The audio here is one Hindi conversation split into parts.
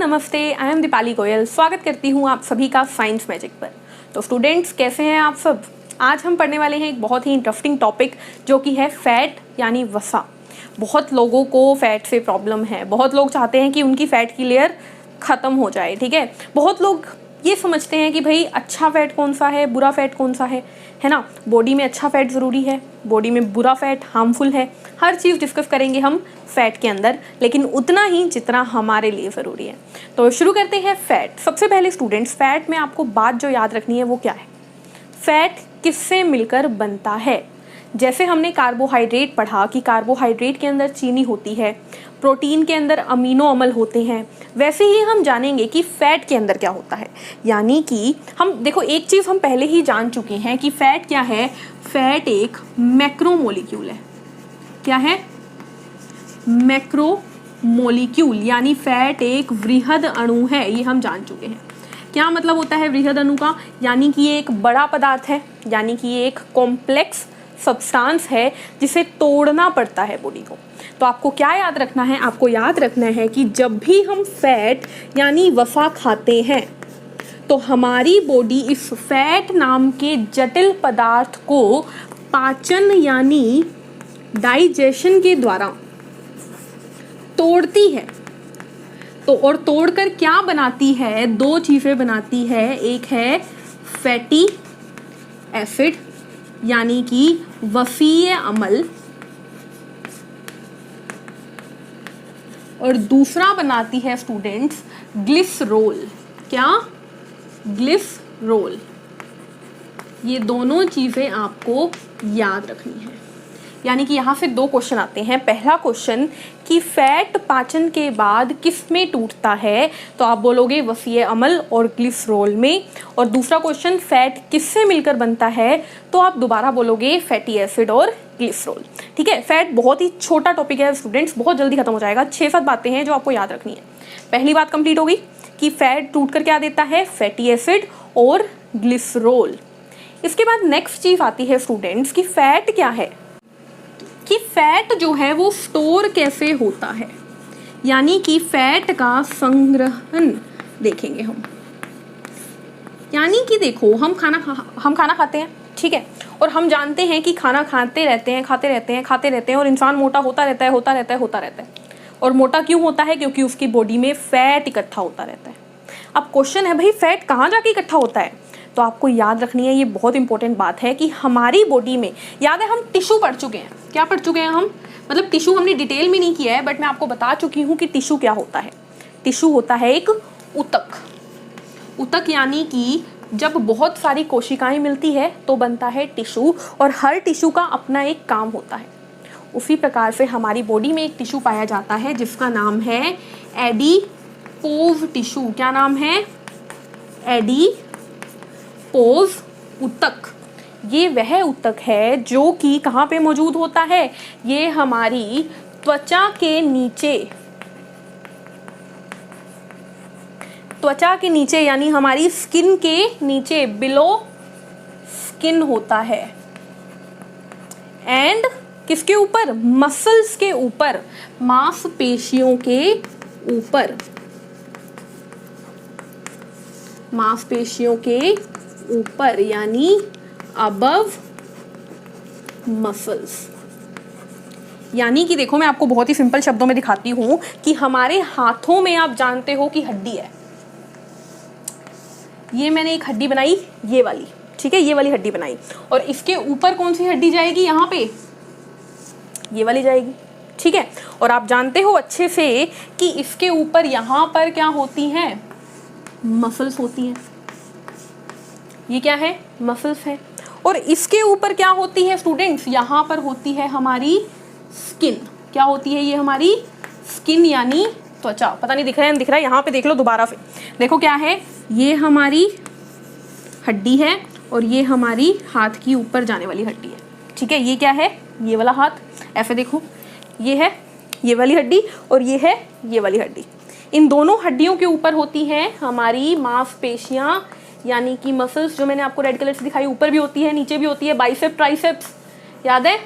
नमस्ते, आई एम दीपाली गोयल। स्वागत करती हूँ आप सभी का साइंस मैजिक पर। तो स्टूडेंट्स, कैसे हैं आप सब? आज हम पढ़ने वाले हैं एक बहुत ही इंटरेस्टिंग टॉपिक जो कि है फैट यानी वसा। बहुत लोगों को फैट से प्रॉब्लम है, बहुत लोग चाहते हैं कि उनकी फैट की लेयर ख़त्म हो जाए। ठीक है, बहुत लोग ये समझते हैं कि भाई अच्छा फैट कौन सा है, बुरा फैट कौन सा है ना। बॉडी में अच्छा फैट ज़रूरी है, बॉडी में बुरा फैट हार्मफुल है। हर चीज़ डिस्कस करेंगे हम फैट के अंदर, लेकिन उतना ही जितना हमारे लिए ज़रूरी है। तो शुरू करते हैं फैट। सबसे पहले स्टूडेंट्स, फैट में आपको बात जो याद रखनी है वो क्या है? फैट किससे मिलकर बनता है? जैसे हमने कार्बोहाइड्रेट पढ़ा कि कार्बोहाइड्रेट के अंदर चीनी होती है, प्रोटीन के अंदर अमीनो अम्ल होते हैं, वैसे ही हम जानेंगे कि फैट के अंदर क्या होता है। यानी कि हम देखो, एक चीज़ हम पहले ही जान चुके हैं कि फैट क्या है। फैट एक मैक्रोमोलिक्यूल है। क्या है? मैक्रोमोलिक्यूल, यानी फैट एक वृहद अणु है। ये हम जान चुके हैं। क्या मतलब होता है वृहद अणु का? यानी कि ये एक बड़ा पदार्थ है, यानी कि ये एक कॉम्प्लेक्स सब्सटेंस है जिसे तोड़ना पड़ता है बॉडी को। तो आपको क्या याद रखना है? आपको याद रखना है कि जब भी हम फैट यानी वसा खाते हैं तो हमारी बॉडी इस फैट नाम के जटिल पदार्थ को पाचन यानी डाइजेशन के द्वारा तोड़ती है। तो और तोड़कर क्या बनाती है? दो चीज़ें बनाती है। एक है फैटी एसिड यानी कि वसीय अम्ल, और दूसरा बनाती है स्टूडेंट्स ग्लिसरोल। क्या? ग्लिसरोल। ये दोनों चीज़ें आपको याद रखनी है। यानी कि यहाँ से दो क्वेश्चन आते हैं। पहला क्वेश्चन कि फैट पाचन के बाद किस में टूटता है? तो आप बोलोगे वसीय अम्ल और ग्लिसरोल में। और दूसरा क्वेश्चन फैट किससे मिलकर बनता है? तो आप दोबारा बोलोगे फैटी एसिड और ग्लिसरोल। ठीक है, फैट बहुत ही छोटा टॉपिक है स्टूडेंट्स, बहुत जल्दी खत्म हो जाएगा। 6-7 बातें हैं जो आपको याद रखनी है। पहली बात कंप्लीट होगी कि फैट टूट कर क्या देता है? फैटी एसिड और ग्लिसरोल। इसके बाद नेक्स्ट चीज आती है स्टूडेंट्स कि फैट क्या है, कि फैट जो है वो स्टोर कैसे होता है। यानी कि फैट का संग्रहण देखेंगे हम। यानी कि देखो, हम खाना खाते हैं, ठीक है, और हम जानते हैं कि खाना खाते रहते हैं और इंसान मोटा होता रहता है। और मोटा क्यों होता है? क्योंकि उसकी बॉडी में फैट इकट्ठा होता रहता है। अब क्वेश्चन है, भाई फैट कहाँ जाके इकट्ठा होता है? तो आपको याद रखनी है, ये बहुत इंपॉर्टेंट बात है कि हमारी बॉडी में, याद है हम टिश्यू पढ़ चुके हैं। क्या पढ़ चुके हैं हम? मतलब टिश्यू हमने डिटेल में नहीं किया है, बट मैं आपको बता चुकी हूँ कि टिश्यू क्या होता है। टिश्यू होता है एक ऊतक। ऊतक यानी कि जब बहुत सारी कोशिकाएं मिलती है तो बनता है टिश्यू, और हर टिश्यू का अपना एक काम होता है। उसी प्रकार से हमारी बॉडी में एक टिश्यू पाया जाता है जिसका नाम है एडिपोज टिश्यू। क्या नाम है? एडिपोज ऊतक। ये वह ऊतक है जो कि कहाँ पे मौजूद होता है? ये हमारी त्वचा के नीचे यानी हमारी स्किन के नीचे, बिलो स्किन होता है। एंड किसके ऊपर? मसल्स के ऊपर, मांसपेशियों के ऊपर, मांसपेशियों के ऊपर यानी अबव मसल्स। यानी कि देखो, मैं आपको बहुत ही सिंपल शब्दों में दिखाती हूं कि हमारे हाथों में आप जानते हो कि हड्डी है। ये मैंने एक हड्डी बनाई, ये वाली, ठीक है, ये वाली हड्डी बनाई, और इसके ऊपर कौन सी हड्डी जाएगी? यहाँ पे ये वाली जाएगी, ठीक है। और आप जानते हो अच्छे से कि इसके ऊपर यहाँ पर क्या होती हैं? मसल्स होती हैं। ये क्या है? मसल्स है। और इसके ऊपर क्या होती है स्टूडेंट्स? यहाँ पर होती है हमारी स्किन। क्या होती है? ये हमारी स्किन यानी त्वचा। पता नहीं दिख रहा है, दिख रहा है? यहाँ पे देख लो दोबारा से। देखो क्या है, ये हमारी हड्डी है और ये हमारी हाथ की ऊपर जाने वाली हड्डी है, ठीक है। ये क्या है? ये वाला हाथ। ऐसे देखो, ये है ये वाली हड्डी और ये है ये वाली हड्डी। इन दोनों हड्डियों के ऊपर होती हैं हमारी मांसपेशियां यानी कि मसल्स, जो मैंने आपको रेड कलर से दिखाई। ऊपर भी होती है, नीचे भी होती है, बाइसेप ट्राइसेप्स, याद है?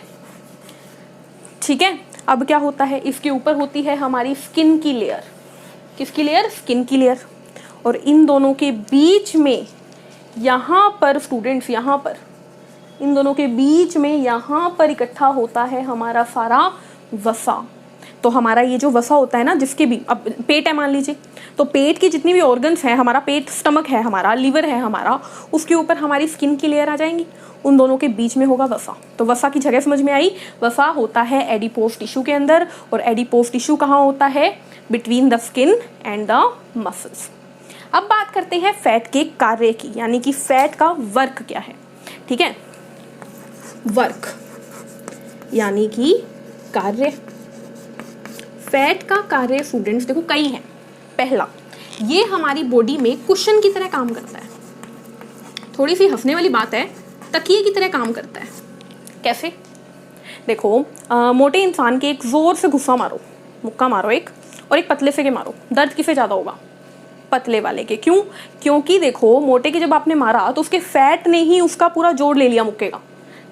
ठीक है। अब क्या होता है? इसके ऊपर होती है हमारी स्किन की लेयर। किसकी लेयर? स्किन की लेयर। और इन दोनों के बीच में यहाँ पर स्टूडेंट्स, यहाँ पर इन दोनों के बीच में यहाँ पर इकट्ठा होता है हमारा सारा वसा। तो हमारा ये जो वसा होता है ना, जिसके भी, अब पेट है मान लीजिए, तो पेट की जितनी भी ऑर्गन्स हैं, हमारा पेट, स्टमक है हमारा, लीवर है हमारा, उसके ऊपर हमारी स्किन की लेयर आ जाएंगी, उन दोनों के बीच में होगा वसा। तो वसा की जगह समझ में आई? वसा होता है एडिपोज टिश्यू के अंदर, और एडिपोज टिश्यू कहाँ होता है? Between the skin and the muscles. अब बात करते हैं फैट के कार्य की, यानी कि फैट का वर्क क्या है। ठीक है, वर्क यानी कि कार्य। फैट का कार्य स्टूडेंट्स देखो कई हैं। पहला, ये हमारी बॉडी में कुशन की तरह काम करता है। थोड़ी सी हंसने वाली बात है, तकिए की तरह काम करता है। कैसे? देखो, मोटे इंसान के एक जोर से गुस्सा मारो, मुक्का मारो एक, और एक पतले से के मारो, दर्द किसे ज़्यादा होगा? पतले वाले के। क्यों? क्योंकि देखो, मोटे के जब आपने मारा तो उसके फैट ने ही उसका पूरा जोड़ ले लिया मुक्के का।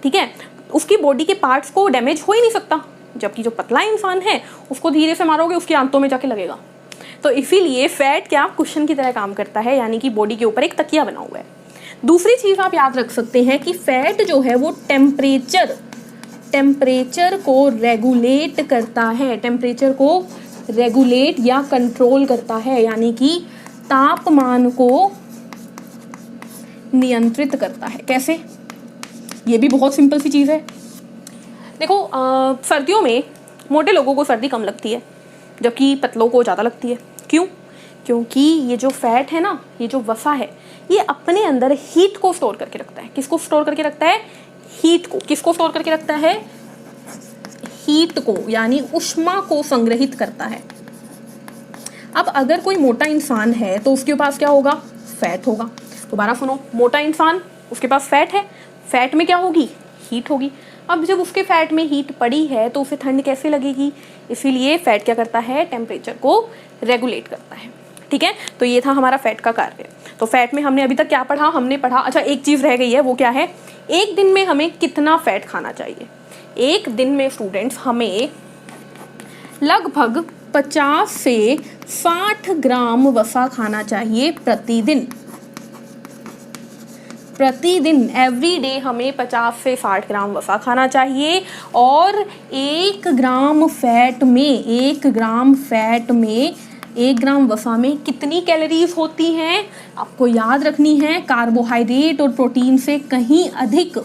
ठीक है, उसकी बॉडी के पार्ट्स को डैमेज हो ही नहीं सकता, जबकि जो पतला इंसान है उसको धीरे से मारोगे उसकी आंतों में जाके लगेगा। तो इसीलिए फैट क्या? कुशन की तरह काम करता है, यानी कि बॉडी के ऊपर एक तकिया बना हुआ है। दूसरी चीज़ आप याद रख सकते हैं कि फैट जो है वो टेम्परेचर को रेगुलेट करता है, टेम्परेचर को रेगुलेट या कंट्रोल करता है, यानी कि तापमान को नियंत्रित करता है। कैसे? ये भी बहुत सिंपल सी चीज़ है। देखो, सर्दियों में मोटे लोगों को सर्दी कम लगती है, जबकि पतलों को ज़्यादा लगती है। क्यों? क्योंकि ये जो फैट है ना, ये जो वसा है, ये अपने अंदर हीट को स्टोर करके रखता है। किसको स्टोर करके रखता है? हीट को। किसको स्टोर करके रखता है? हीट को, यानी ऊष्मा को संग्रहित करता है। अब अगर कोई मोटा इंसान है तो उसके पास क्या होगा? फैट होगा। दोबारा सुनो, मोटा इंसान, उसके पास फैट है, फैट में क्या होगी? हीट होगी। अब जब उसके फैट में हीट पड़ी है तो उसे ठंड कैसे लगेगी? इसीलिए फैट क्या करता है? टेम्परेचर को रेगुलेट करता है। ठीक है, तो ये था हमारा फैट का कार्य। तो फैट में हमने अभी तक क्या पढ़ा? हमने पढ़ा, अच्छा एक चीज़ रह गई है, वो क्या है? एक दिन में हमें कितना फैट खाना चाहिए? एक दिन में स्टूडेंट्स हमें लगभग 50 से 60 ग्राम वसा खाना चाहिए प्रतिदिन। प्रतिदिन, एवरी डे हमें 50 से 60 ग्राम वसा खाना चाहिए। और 1 ग्राम फैट में 1 ग्राम वसा में कितनी कैलोरीज होती हैं? आपको याद रखनी है, कार्बोहाइड्रेट और प्रोटीन से कहीं अधिक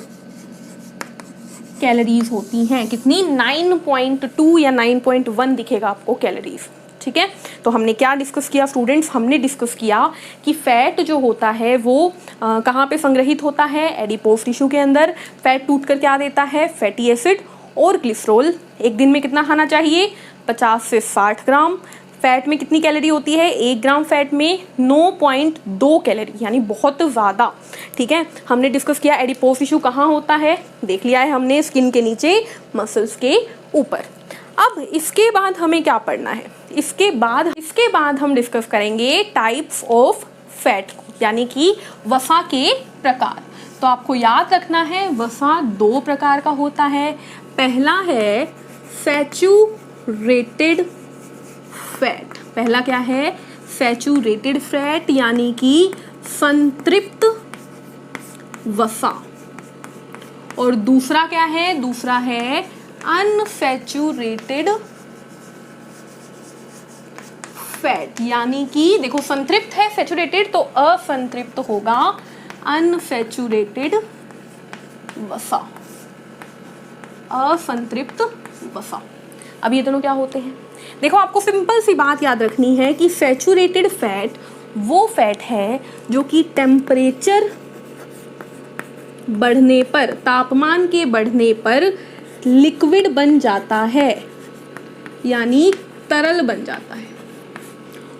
कैलोरीज होती हैं। कितनी? 9.2 या 9.1 दिखेगा आपको कैलोरीज। ठीक है, तो हमने क्या डिस्कस किया स्टूडेंट्स? हमने डिस्कस किया कि फैट जो होता है वो कहाँ पे संग्रहित होता है? एडिपोज टिश्यू के अंदर। फैट टूट कर क्या देता है? फैटी एसिड और ग्लिसरॉल। एक दिन में कितना खाना चाहिए? 50 से 60 ग्राम। फैट में कितनी कैलोरी होती है? 1 ग्राम फैट में 9.2 कैलोरी, यानी बहुत ज़्यादा। ठीक है, हमने डिस्कस किया एडिपोज टिश्यू कहाँ होता है, देख लिया है हमने, स्किन के नीचे, मसल्स के ऊपर। अब इसके बाद हमें क्या पढ़ना है? इसके बाद हम डिस्कस करेंगे टाइप्स ऑफ फैट, यानी कि वसा के प्रकार। तो आपको याद रखना है, वसा 2 प्रकार का होता है। पहला है सैचुरेटेड फैट। पहला क्या है? सैचुरेटेड फैट, यानी कि संतृप्त वसा। और दूसरा क्या है? दूसरा है अनसैचुरेटेड फैट, यानी कि देखो संतृप्त है सैचुरेटेड, तो असंतृप्त होगा अनसैचुरेटेड वसा। असंतृप्त वसा। अब ये दोनों क्या होते हैं? देखो, आपको सिंपल सी बात याद रखनी है कि सैचुरेटेड फैट वो फैट है जो कि टेम्परेचर बढ़ने पर, तापमान के बढ़ने पर लिक्विड बन जाता है, यानी तरल बन जाता है।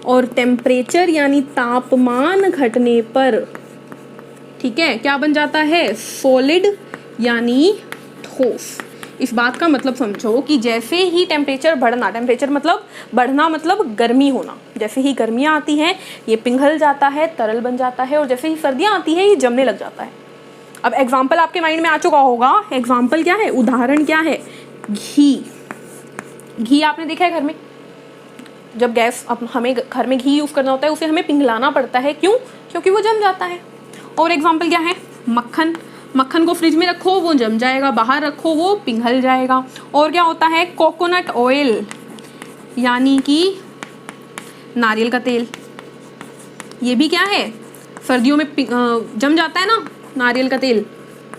और टेम्परेचर यानी तापमान घटने पर, ठीक है, क्या बन जाता है? सॉलिड यानी ठोस। इस बात का मतलब समझो कि जैसे ही टेम्परेचर बढ़ना, टेम्परेचर मतलब बढ़ना मतलब गर्मी होना, जैसे ही गर्मियाँ आती हैं ये पिघल जाता है, तरल बन जाता है, और जैसे ही सर्दियाँ आती हैं ये जमने लग जाता है। अब एग्जाम्पल आपके माइंड में आ चुका होगा, एग्जाम्पल क्या है, उदाहरण क्या है? घी। घी आपने देखा है घर में, जब गैस अब हमें घर में घी यूज़ करना होता है उसे हमें पिघलाना पड़ता है, क्यों? क्योंकि वो जम जाता है। और एग्जाम्पल क्या है? मक्खन। मक्खन को फ्रिज में रखो वो जम जाएगा, बाहर रखो वो पिघल जाएगा। और क्या होता है? कोकोनट ऑयल, यानी कि नारियल का तेल। ये भी क्या है? सर्दियों में जम जाता है ना नारियल का तेल,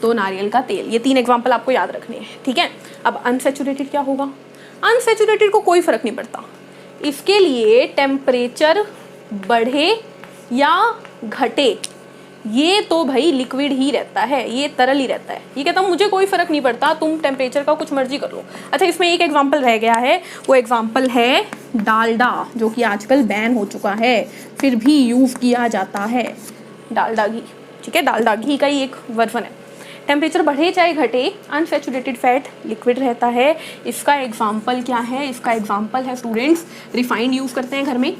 तो नारियल का तेल। ये 3 एग्जाम्पल आपको याद रखने हैं, ठीक है। अब अनसैचुरेटेड क्या होगा? अनसैचुरेटेड को कोई फर्क नहीं पड़ता, इसके लिए टेम्परेचर बढ़े या घटे ये तो भाई लिक्विड ही रहता है, ये तरल ही रहता है। ये कहता हूँ मुझे कोई फर्क नहीं पड़ता, तुम टेम्परेचर का कुछ मर्जी कर लो। अच्छा, इसमें एक एग्जांपल रह गया है, वो एग्जांपल है डालडा, जो कि आजकल बैन हो चुका है, फिर भी यूज़ किया जाता है। डालडा घी, ठीक है, डालडा घी का ही एक वर्जन है। टेम्परेचर बढ़े चाहे घटे, अनसैचुरेटेड फैट लिक्विड रहता है। इसका एग्जाम्पल क्या है? इसका एग्जाम्पल है स्टूडेंट्स, रिफाइंड यूज़ करते हैं घर में,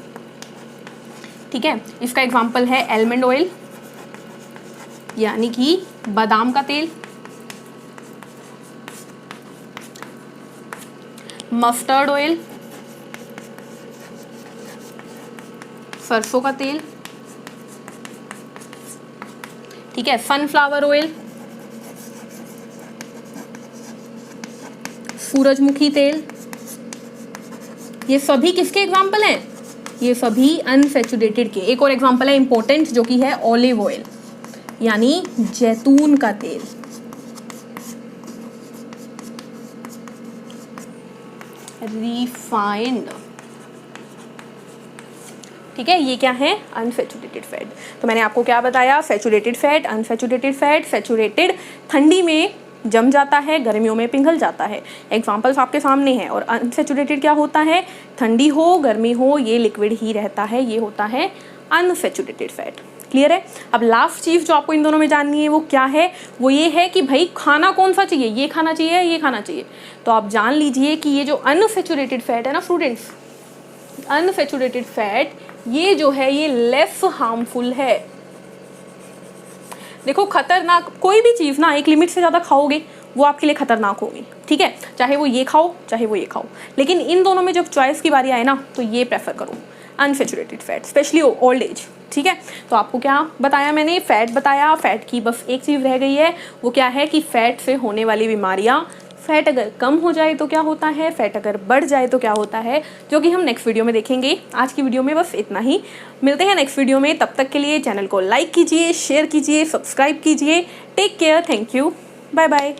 ठीक है। इसका एग्जाम्पल है आलमंड ऑयल, यानी कि बादाम का तेल, मस्टर्ड ऑयल, सरसों का तेल, ठीक है, सनफ्लावर ऑयल, सूरजमुखी तेल। ये सभी किसके एग्जाम्पल हैं? ये सभी अनसैचुरेटेड के। एक और एग्जाम्पल है इंपॉर्टेंट, जो कि है ऑलिव ऑयल, यानी जैतून का तेल। रिफाइंड, ठीक है। ये क्या है? Unsaturated fat. तो मैंने आपको क्या बताया? Saturated fat, unsaturated fat. Saturated ठंडी में जम जाता है, गर्मियों में पिघल जाता है। एग्जाम्पल्स आपके सामने हैं। और अनसैचुरेटेड क्या होता है? ठंडी हो गर्मी हो ये लिक्विड ही रहता है, ये होता है अनसैचुरेटेड फैट। क्लियर है? अब लास्ट चीज़ जो आपको इन दोनों में जाननी है वो क्या है? वो ये है कि भाई खाना कौन सा चाहिए, ये खाना चाहिए, ये खाना चाहिए। तो आप जान लीजिए कि ये जो अनसैचुरेटेड फैट है ना स्टूडेंट्स, अनसैचुरेटेड फैट ये जो है ये लेस हार्मफुल है। देखो, खतरनाक कोई भी चीज़ ना एक लिमिट से ज़्यादा खाओगे वो आपके लिए खतरनाक होगी, ठीक है। चाहे वो ये खाओ चाहे वो ये खाओ, लेकिन इन दोनों में जब चॉइस की बारी आए ना तो ये प्रेफर करो, unsaturated fat, specially old age, ठीक है। तो आपको क्या बताया मैंने? फैट बताया। फैट की बस एक चीज़ रह गई है, वो क्या है कि फैट से होने वाली बीमारियाँ, फैट अगर कम हो जाए तो क्या होता है, फैट अगर बढ़ जाए तो क्या होता है, जो कि हम नेक्स्ट वीडियो में देखेंगे। आज की वीडियो में बस इतना ही, मिलते हैं नेक्स्ट वीडियो में। तब तक के लिए चैनल को लाइक कीजिए, शेयर कीजिए, सब्सक्राइब कीजिए। Take care, thank you, bye bye.